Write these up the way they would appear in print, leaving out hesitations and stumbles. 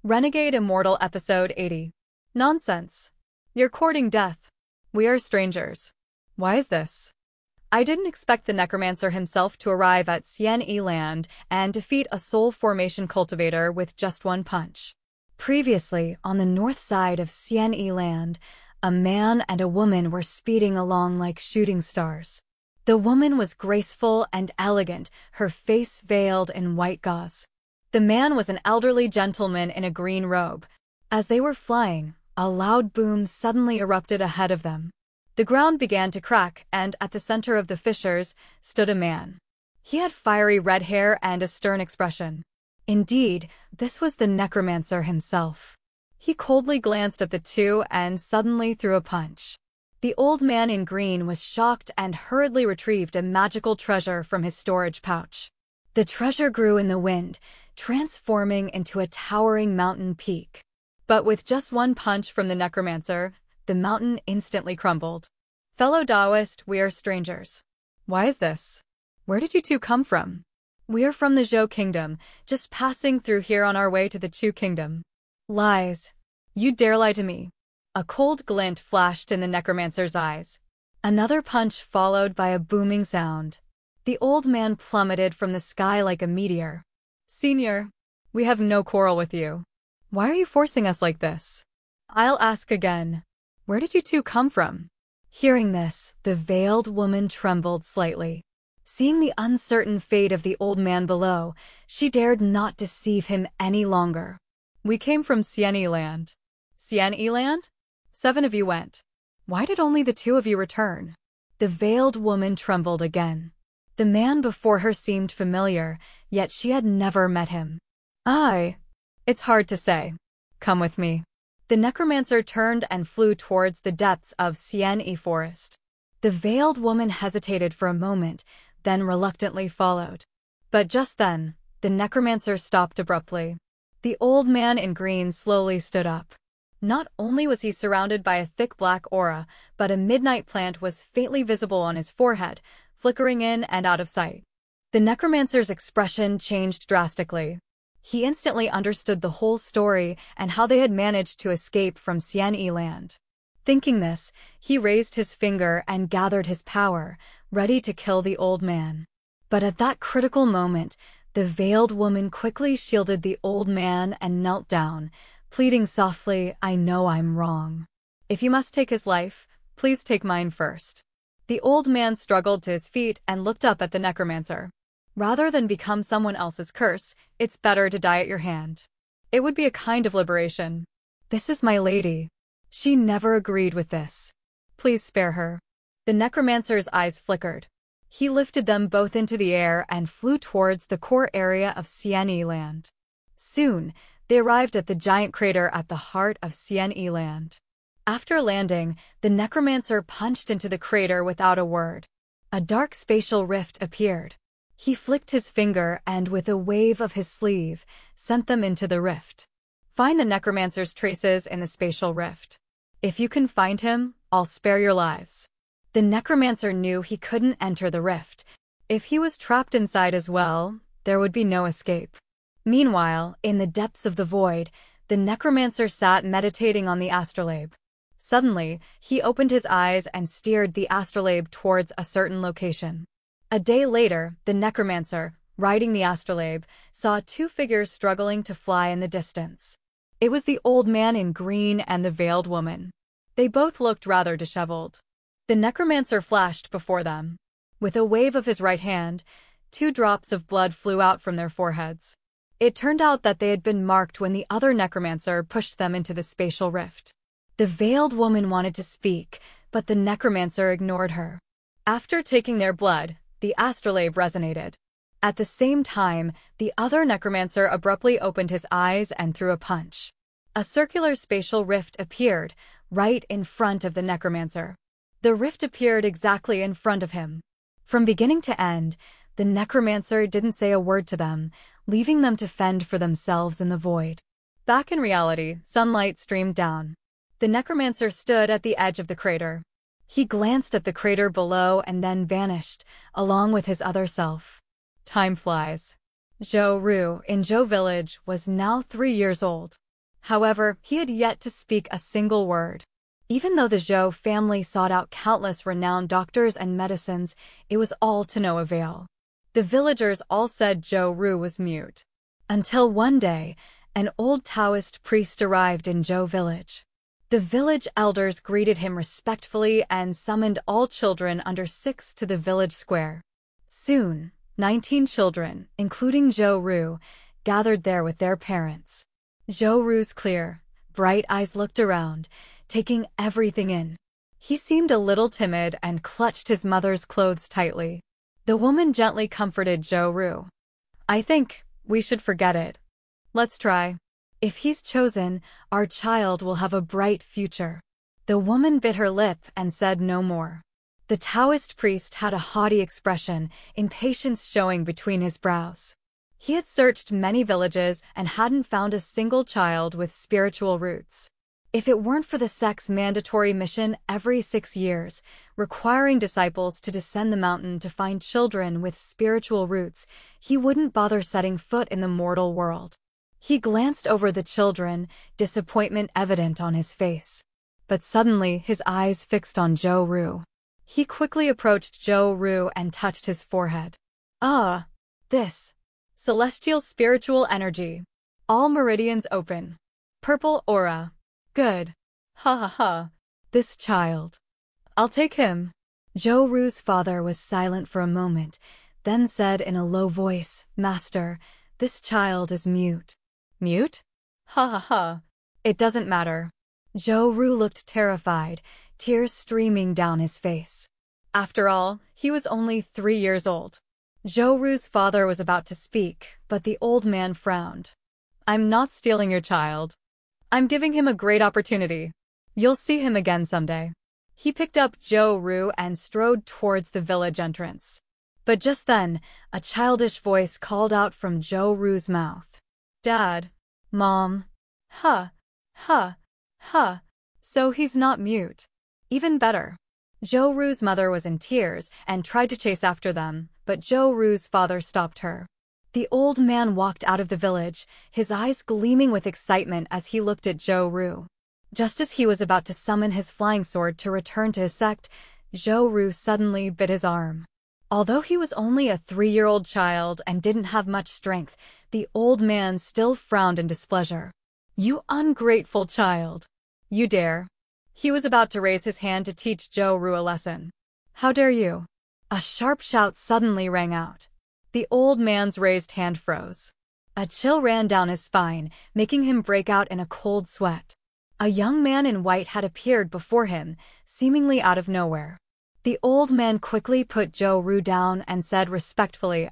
Renegade Immortal Episode 80. Nonsense. You're courting death. We are strangers. Why is this? I didn't expect the Necromancer himself to arrive at Xian Land and defeat a soul formation cultivator with just one punch. Previously, on the north side of Xian Land, a man and a woman were speeding along like shooting stars. The woman was graceful and elegant, her face veiled in white gauze. The man was an elderly gentleman in a green robe. As they were flying, a loud boom suddenly erupted ahead of them. The ground began to crack, and at the center of the fissures stood a man. He had fiery red hair and a stern expression. Indeed, this was the Necromancer himself. He coldly glanced at the two and suddenly threw a punch. The old man in green was shocked and hurriedly retrieved a magical treasure from his storage pouch. The treasure grew in the wind, transforming into a towering mountain peak. But with just one punch from the Necromancer, the mountain instantly crumbled. Fellow Taoist, we are strangers. Why is this? Where did you two come from? We are from the Zhou Kingdom, just passing through here on our way to the Chu Kingdom. Lies. You dare lie to me. A cold glint flashed in the Necromancer's eyes. Another punch followed by a booming sound. The old man plummeted from the sky like a meteor. Senior, we have no quarrel with you. Why are you forcing us like this? I'll ask again. Where did you two come from? Hearing this, the veiled woman trembled slightly. Seeing the uncertain fate of the old man below, she dared not deceive him any longer. We came from Xian Land. Xian Land? 7 of you went. Why did only the 2 of you return? The veiled woman trembled again. The man before her seemed familiar, yet she had never met him. It's hard to say. Come with me. The Necromancer turned and flew towards the depths of Xian Forest. The veiled woman hesitated for a moment, then reluctantly followed. But just then, the Necromancer stopped abruptly. The old man in green slowly stood up. Not only was he surrounded by a thick black aura, but a midnight plant was faintly visible on his forehead, flickering in and out of sight. The Necromancer's expression changed drastically. He instantly understood the whole story and how they had managed to escape from Xian Land. Thinking this, he raised his finger and gathered his power, ready to kill the old man. But at that critical moment, the veiled woman quickly shielded the old man and knelt down, pleading softly, I know I'm wrong. If you must take his life, please take mine first. The old man struggled to his feet and looked up at the Necromancer. Rather than become someone else's curse, it's better to die at your hand. It would be a kind of liberation. This is my lady. She never agreed with this. Please spare her. The Necromancer's eyes flickered. He lifted them both into the air and flew towards the core area of Xian Land. Soon, they arrived at the giant crater at the heart of Xian Land. After landing, the Necromancer punched into the crater without a word. A dark spatial rift appeared. He flicked his finger and with a wave of his sleeve, sent them into the rift. Find the Necromancer's traces in the spatial rift. If you can find him, I'll spare your lives. The Necromancer knew he couldn't enter the rift. If he was trapped inside as well, there would be no escape. Meanwhile, in the depths of the void, the Necromancer sat meditating on the astrolabe. Suddenly, he opened his eyes and steered the astrolabe towards a certain location. A day later, the Necromancer, riding the astrolabe, saw 2 figures struggling to fly in the distance. It was the old man in green and the veiled woman. They both looked rather disheveled. The Necromancer flashed before them. With a wave of his right hand, 2 drops of blood flew out from their foreheads. It turned out that they had been marked when the other Necromancer pushed them into the spatial rift. The veiled woman wanted to speak, but the Necromancer ignored her. After taking their blood, the astrolabe resonated. At the same time, the other Necromancer abruptly opened his eyes and threw a punch. A circular spatial rift appeared, right in front of the Necromancer. The rift appeared exactly in front of him. From beginning to end, the Necromancer didn't say a word to them, leaving them to fend for themselves in the void. Back in reality, sunlight streamed down. The Necromancer stood at the edge of the crater. He glanced at the crater below and then vanished, along with his other self. Time flies. Zhou Ru, in Zhou Village, was now 3 years old. However, he had yet to speak a single word. Even though the Zhou family sought out countless renowned doctors and medicines, it was all to no avail. The villagers all said Zhou Ru was mute. Until one day, an old Taoist priest arrived in Zhou village. The village elders greeted him respectfully and summoned all children under 6 to the village square. Soon, 19 children, including Zhou Ru, gathered there with their parents. Zhou Ru's clear, bright eyes looked around, taking everything in. He seemed a little timid and clutched his mother's clothes tightly. The woman gently comforted Zhou Ru. "I think we should forget it. Let's try. If he's chosen, our child will have a bright future." The woman bit her lip and said no more. The Taoist priest had a haughty expression, impatience showing between his brows. He had searched many villages and hadn't found a single child with spiritual roots. If it weren't for the sect's mandatory mission every 6 years, requiring disciples to descend the mountain to find children with spiritual roots, he wouldn't bother setting foot in the mortal world. He glanced over the children, disappointment evident on his face. But suddenly his eyes fixed on Zhou Ru. He quickly approached Zhou Ru and touched his forehead. "Ah, this celestial spiritual energy. All meridians open. Purple aura. Good. Ha ha ha. This child. I'll take him." Zhou Ru's father was silent for a moment, then said in a low voice, "Master, this child is mute." "Mute? Ha ha ha. It doesn't matter." Zhou Ru looked terrified, tears streaming down his face. After all, he was only 3 years old. Zhou Ru's father was about to speak, but the old man frowned. "I'm not stealing your child. I'm giving him a great opportunity. You'll see him again someday." He picked up Zhou Ru and strode towards the village entrance. But just then, a childish voice called out from Zhou Ru's mouth. "Dad. Mom. Ha. Ha. Ha. So he's not mute. Even better." Zhou Ru's mother was in tears and tried to chase after them, but Zhou Ru's father stopped her. The old man walked out of the village, his eyes gleaming with excitement as he looked at Zhou Ru. Just as he was about to summon his flying sword to return to his sect, Zhou Ru suddenly bit his arm. Although he was only a 3-year-old child and didn't have much strength, the old man still frowned in displeasure. "You ungrateful child. You dare." He was about to raise his hand to teach Zhou Ru a lesson. "How dare you?" A sharp shout suddenly rang out. The old man's raised hand froze. A chill ran down his spine, making him break out in a cold sweat. A young man in white had appeared before him, seemingly out of nowhere. The old man quickly put Zhou Ru down and said respectfully,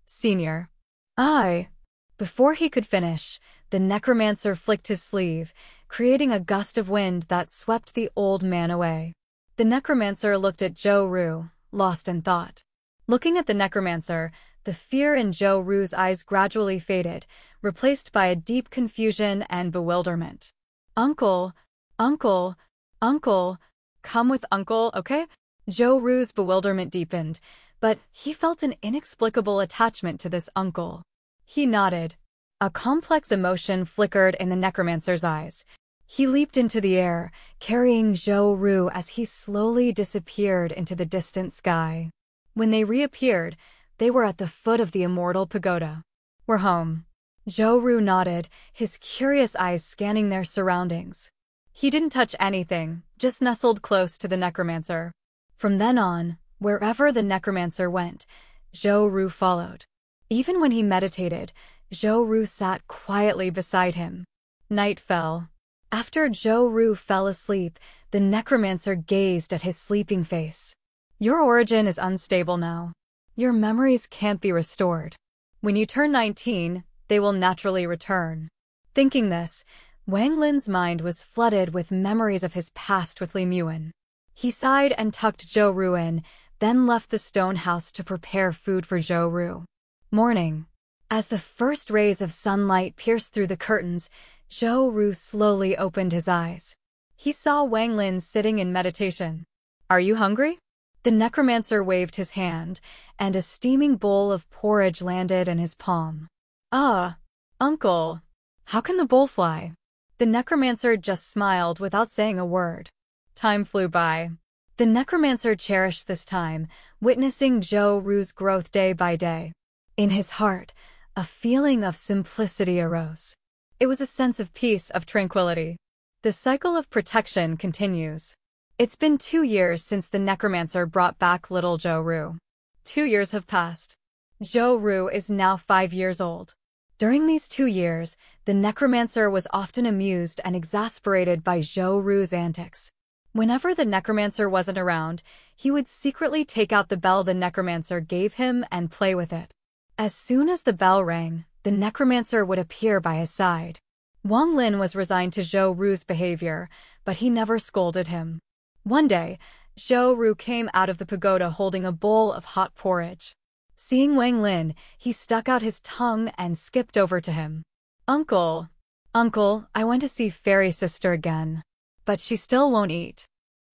"Senior." "Aye." Before he could finish, the necromancer flicked his sleeve, creating a gust of wind that swept the old man away. The necromancer looked at Zhou Ru, lost in thought. Looking at the necromancer, the fear in Zhou Ru's eyes gradually faded, replaced by a deep confusion and bewilderment. "Uncle, uncle, uncle, come with uncle, okay?" Zhou Ru's bewilderment deepened, but he felt an inexplicable attachment to this uncle. He nodded. A complex emotion flickered in the necromancer's eyes. He leaped into the air, carrying Zhou Ru as he slowly disappeared into the distant sky. When they reappeared, they were at the foot of the immortal pagoda. "We're home." Zhou Ru nodded, his curious eyes scanning their surroundings. He didn't touch anything, just nestled close to the necromancer. From then on, wherever the necromancer went, Zhou Ru followed. Even when he meditated, Zhou Ru sat quietly beside him. Night fell. After Zhou Ru fell asleep, the necromancer gazed at his sleeping face. "Your origin is unstable now. Your memories can't be restored. When you turn 19, they will naturally return." Thinking this, Wang Lin's mind was flooded with memories of his past with Li Muan. He sighed and tucked Zhou Ru in, then left the stone house to prepare food for Zhou Ru. Morning. As the first rays of sunlight pierced through the curtains, Zhou Ru slowly opened his eyes. He saw Wang Lin sitting in meditation. "Are you hungry?" The necromancer waved his hand, and a steaming bowl of porridge landed in his palm. "Ah, uncle. How can the bowl fly?" The necromancer just smiled without saying a word. Time flew by. The necromancer cherished this time, witnessing Zhou Ru's growth day by day. In his heart, a feeling of simplicity arose. It was a sense of peace, of tranquility. The cycle of protection continues. It's been 2 years since the necromancer brought back little Zhou Ru. 2 years have passed. Zhou Ru is now 5 years old. During these 2 years, the necromancer was often amused and exasperated by Zhou Ru's antics. Whenever the necromancer wasn't around, he would secretly take out the bell the necromancer gave him and play with it. As soon as the bell rang, the necromancer would appear by his side. Wang Lin was resigned to Zhou Ru's behavior, but he never scolded him. One day, Zhou Ru came out of the pagoda holding a bowl of hot porridge. Seeing Wang Lin, he stuck out his tongue and skipped over to him. Uncle, I went to see Fairy Sister again. But she still won't eat.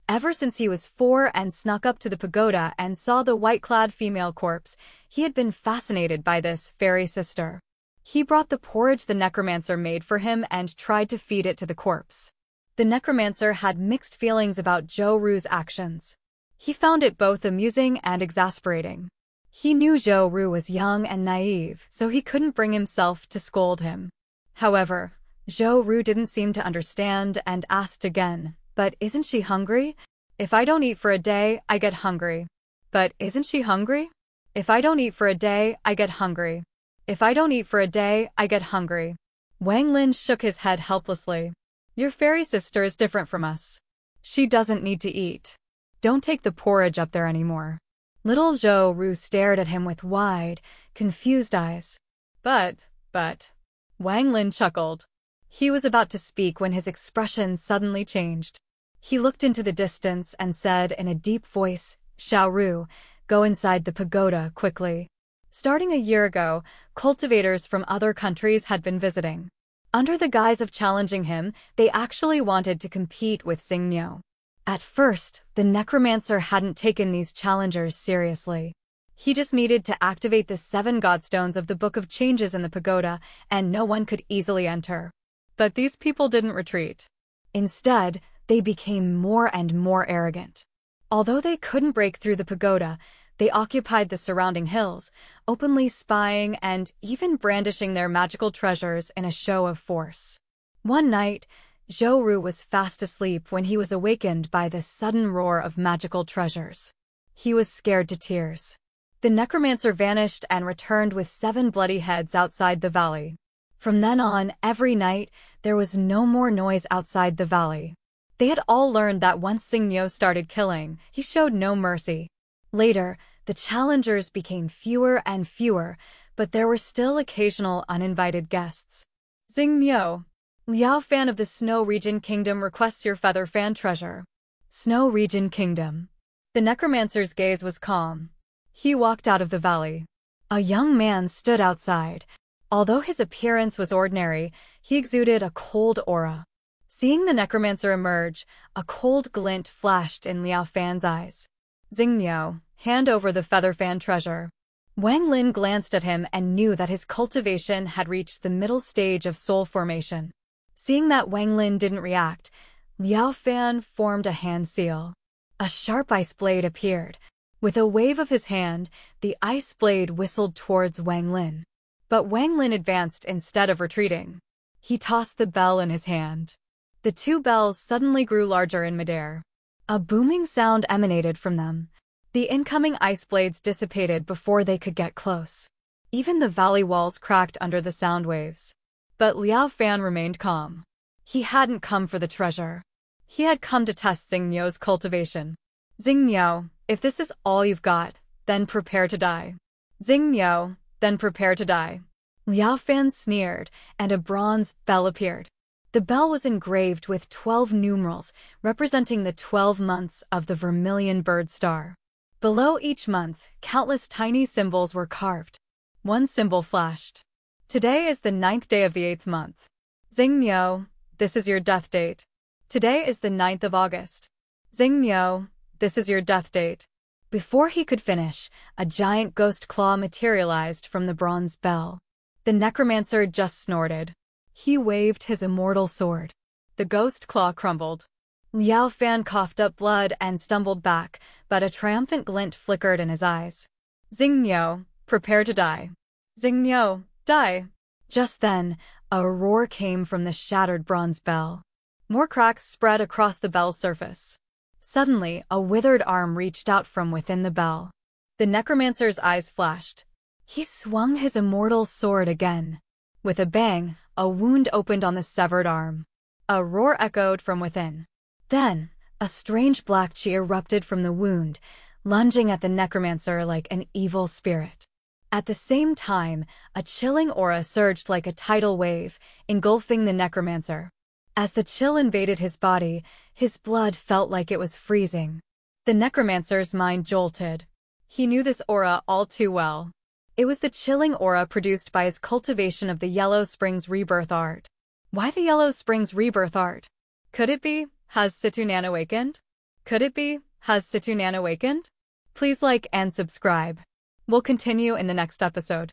Ever since he was 4 and snuck up to the pagoda and saw the white-clad female corpse, he had been fascinated by this Fairy Sister. He brought the porridge the necromancer made for him and tried to feed it to the corpse. The necromancer had mixed feelings about Zhou Ru's actions. He found it both amusing and exasperating. He knew Zhou Ru was young and naive, so he couldn't bring himself to scold him. However, Zhou Ru didn't seem to understand and asked again, "But isn't she hungry? If I don't eat for a day, I get hungry." "But isn't she hungry? If I don't eat for a day, I get hungry. If I don't eat for a day, I get hungry." Wang Lin shook his head helplessly. "Your fairy sister is different from us. She doesn't need to eat. Don't take the porridge up there anymore." Little Zhou Ru stared at him with wide, confused eyes. But, Wang Lin chuckled. He was about to speak when his expression suddenly changed. He looked into the distance and said in a deep voice, "Xiao Ru, go inside the pagoda quickly." Starting a year ago, cultivators from other countries had been visiting. Under the guise of challenging him, they actually wanted to compete with Xingniu. At first, the necromancer hadn't taken these challengers seriously. He just needed to activate the 7 godstones of the Book of Changes in the pagoda, and no one could easily enter. But these people didn't retreat. Instead, they became more and more arrogant. Although they couldn't break through the pagoda, they occupied the surrounding hills, openly spying and even brandishing their magical treasures in a show of force. One night, Zhou Ru was fast asleep when he was awakened by the sudden roar of magical treasures. He was scared to tears. The necromancer vanished and returned with 7 bloody heads outside the valley. From then on, every night, there was no more noise outside the valley. They had all learned that once Xingniu started killing, he showed no mercy. Later, the challengers became fewer and fewer, but there were still occasional uninvited guests. "Xingniu, Liao Fan of the Snow Region Kingdom requests your feather fan treasure." Snow Region Kingdom. The necromancer's gaze was calm. He walked out of the valley. A young man stood outside. Although his appearance was ordinary, he exuded a cold aura. Seeing the necromancer emerge, a cold glint flashed in Liao Fan's eyes. "Xingniu, hand over the feather fan treasure." Wang Lin glanced at him and knew that his cultivation had reached the middle stage of soul formation. Seeing that Wang Lin didn't react, Liao Fan formed a hand seal. A sharp ice blade appeared. With a wave of his hand, the ice blade whistled towards Wang Lin. But Wang Lin advanced instead of retreating. He tossed the bell in his hand. The 2 bells suddenly grew larger in midair. A booming sound emanated from them. The incoming ice blades dissipated before they could get close. Even the valley walls cracked under the sound waves. But Liao Fan remained calm. He hadn't come for the treasure. He had come to test Xingniu's cultivation. "Xingniu, if this is all you've got, then prepare to die." "Xingniu, then prepare to die." Liao Fan sneered, and a bronze bell appeared. The bell was engraved with 12 numerals, representing the 12 months of the Vermilion Bird Star. Below each month, countless tiny symbols were carved. One symbol flashed. "Today is the 9th day of the 8th month. Xingniu, this is your death date. Today is the 9th of August. Xingniu, this is your death date." Before he could finish, a giant ghost claw materialized from the bronze bell. The necromancer just snorted. He waved his immortal sword. The ghost claw crumbled. Liao Fan coughed up blood and stumbled back, but a triumphant glint flickered in his eyes. Xingniu, prepare to die. Xingniu, die. Just then, a roar came from the shattered bronze bell. More cracks spread across the bell's surface. Suddenly, a withered arm reached out from within the bell. The necromancer's eyes flashed. He swung his immortal sword again. With a bang, a wound opened on the severed arm. A roar echoed from within. Then, a strange black chi erupted from the wound, lunging at the necromancer like an evil spirit. At the same time, a chilling aura surged like a tidal wave, engulfing the necromancer. As the chill invaded his body, his blood felt like it was freezing. The necromancer's mind jolted. He knew this aura all too well. It was the chilling aura produced by his cultivation of the Yellow Springs Rebirth Art. Why the Yellow Springs Rebirth Art? Could it be, has Situnan awakened? Could it be, has Situnan awakened? Please like and subscribe. We'll continue in the next episode.